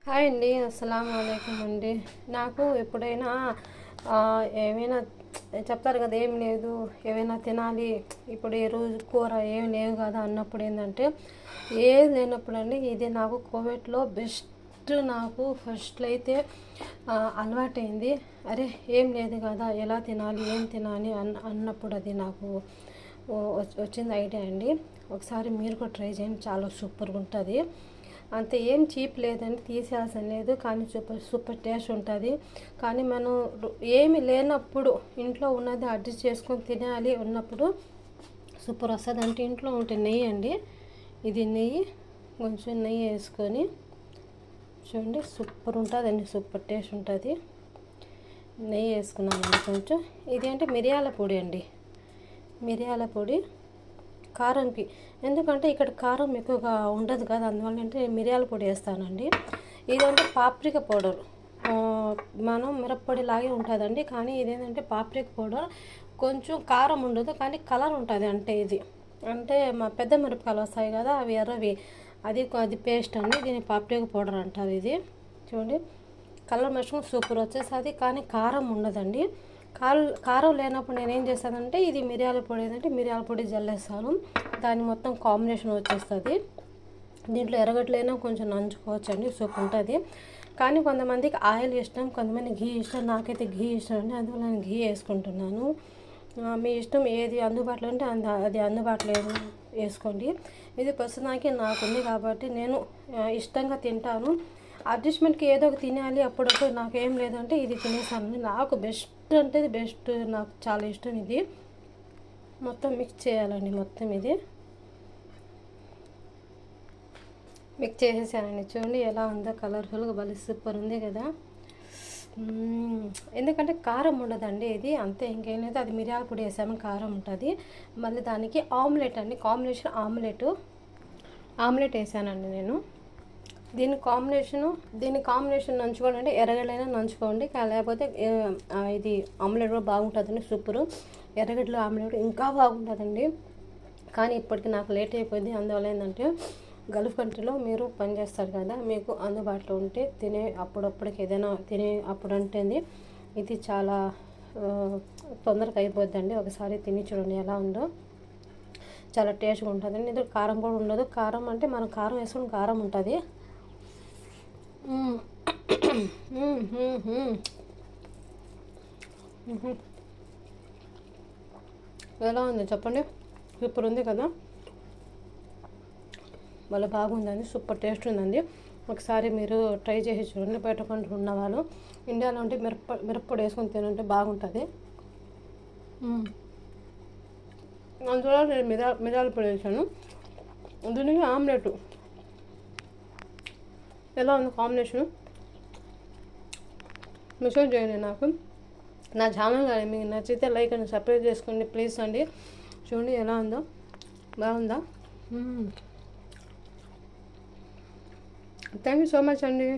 Hi అండి, అస్సలాము అలైకుం అండి. నాకు ఎప్పుడైనా ఏమైనా చెప్తారు కదా, ఏం లేదు ఏమైనా తినాలి, ఇప్పుడు ఈ రోజు కూర ఏం లేవు కదా అన్నప్పుడు ఏంటంటే ఏది లేనప్పుడు అండి ఇది నాకు కోవిడ్లో బెస్ట్. నాకు ఫస్ట్లో అయితే అలవాటైంది. అరే ఏం లేదు కదా, ఎలా తినాలి ఏం తినాలి అన్నప్పుడు అది నాకు వచ్చింది ఐడియా అండి. ఒకసారి మీరు కూడా ట్రై చేయండి, చాలా సూపర్గా ఉంటుంది. అంత ఏం చీప్ లేదండి, తీసేయాల్సిన లేదు, కానీ సూపర్ టేస్ట్ ఉంటుంది. కానీ మనం ఏమి లేనప్పుడు ఇంట్లో ఉన్నది అడ్జస్ట్ చేసుకొని తినాలి ఉన్నప్పుడు సూపర్ వస్తుంది. అంటే ఇంట్లో ఉంటే నెయ్యి అండి, ఇది నెయ్యి, కొంచెం నెయ్యి వేసుకొని చూడండి, సూపర్ ఉంటుందండి, సూపర్ టేస్ట్ ఉంటుంది. నెయ్యి వేసుకున్నామండి కొంచెం. ఇది అంటే మిరియాల పొడి అండి, మిరియాల పొడి కారంకి. ఎందుకంటే ఇక్కడ కారం ఎక్కువగా ఉండదు కదా, అందువల్ల అంటే మిరియాల పొడి వేస్తానండి. ఇదంటే పాప్రిక పౌడర్, మనం మిరప్పొడి లాగే ఉంటుందండి, కానీ ఇదేంటంటే పాప్రిక పౌడర్. కొంచెం కారం ఉండదు కానీ కలర్ ఉంటుంది. అంటే ఇది అంటే మా పెద్ద మిరపకాయలు వస్తాయి కదా, అవి ఎర్రవి, అది పేస్ట్ అండి. దీని పాప్రిక పౌడర్ అంటారు. ఇది చూడండి, కలర్ మష్రూమ్ సూపర్ వచ్చేస్తుంది, కానీ కారం ఉండదండి. కారం లేనప్పుడు నేను ఏం చేస్తానంటే ఇది మిరియాల పొడి, ఏంటంటే మిరియాల పొడి జల్లేస్తాను, దాని మొత్తం కాంబినేషన్ వచ్చేస్తుంది. దీంట్లో ఎర్రగడ్డలైనా కొంచెం నంచుకోవచ్చు అండి, సూపర్ ఉంటుంది. కానీ కొంతమందికి ఆయిల్ ఇష్టం, కొంతమంది ఘీ ఇష్టం. నాకైతే ఘీ ఇష్టం అండి, అందువల్ల నేను ఘీ వేసుకుంటున్నాను. మీ ఇష్టం ఏది అందుబాటులో ఉంటే అది అందుబాటులో వేసుకోండి. ఇది ప్రస్తుతానికి నాకుంది కాబట్టి నేను ఇష్టంగా తింటాను. అడ్జస్ట్మెంట్కి ఏదో ఒక తినాలి అప్పుడప్పుడు, నాకేం లేదంటే ఇది తినేసాను. నాకు బెస్ట్ అంటే బెస్ట్, నాకు చాలా ఇష్టం. ఇది మొత్తం మిక్స్ చేయాలండి, మొత్తం ఇది మిక్స్ చేసేసానండి. చూడండి ఎలా ఉందో, కలర్ఫుల్గా భలే సూపర్ ఉంది కదా. ఎందుకంటే కారం ఉండదండి ఇది, అంతే, ఇంకేం లేదు. అది మిరియాల పొడి వేసాము, కారం ఉంటుంది. మళ్ళీ దానికి ఆమ్లెట్ అండి, కాంబినేషన్ ఆమ్లెట్ వేసానండి నేను. దీని కాంబినేషన్ నంచుకోండి అంటే ఎర్రగడ్డలైనా నంచుకోండి, లేకపోతే ఇది ఆమ్లెట్ కూడా బాగుంటుందండి, సూపరు. ఎర్రగడ్డలు ఆమ్లెట్ ఇంకా బాగుంటుందండి. కానీ ఇప్పటికి నాకు లేట్ అయిపోయింది. అందువల్ల ఏంటంటే గల్ఫ్ కంట్రీలో మీరు పనిచేస్తారు కదా, మీకు అందుబాటులో ఉంటే అప్పుడప్పటికి ఏదైనా తినే అప్పుడు అంటేది ఇది చాలా తొందరగా అయిపోద్దండి. ఒకసారి తిని చూడండి ఎలా ఉందో, చాలా టేస్ట్గా ఉంటుందండి. ఇది కారం కూడా ఉండదు. కారం అంటే మనం కారం వేసుకుని కారం ఉంటుంది. ఎలా ఉంది చెప్పండి, సూపర్ ఉంది కదా, వాళ్ళ బాగుందండి, సూపర్ టేస్ట్ ఉందండి. ఒకసారి మీరు ట్రై చేసి చూడండి. బయట కొంటూ ఉన్నవాళ్ళు ఇండియాలో ఉంటే మిరప్పొడి వేసుకొని తినంటే బాగుంటుంది. అందువల్ల నేను మిరియాల పొడి వేసాను. దీనికి ఆమ్లెట్ ఎలా ఉంది కాంబినేషను మెసేజ్ చేయండి నాకు. నా ఛానల్ కానీ మీకు నచ్చితే లైక్ అండ్ సబ్స్క్రైబ్ చేసుకోండి ప్లీజ్ అండి. చూడండి ఎలా ఉందో, బాగుందా. థ్యాంక్ యూ సో మచ్ అండి.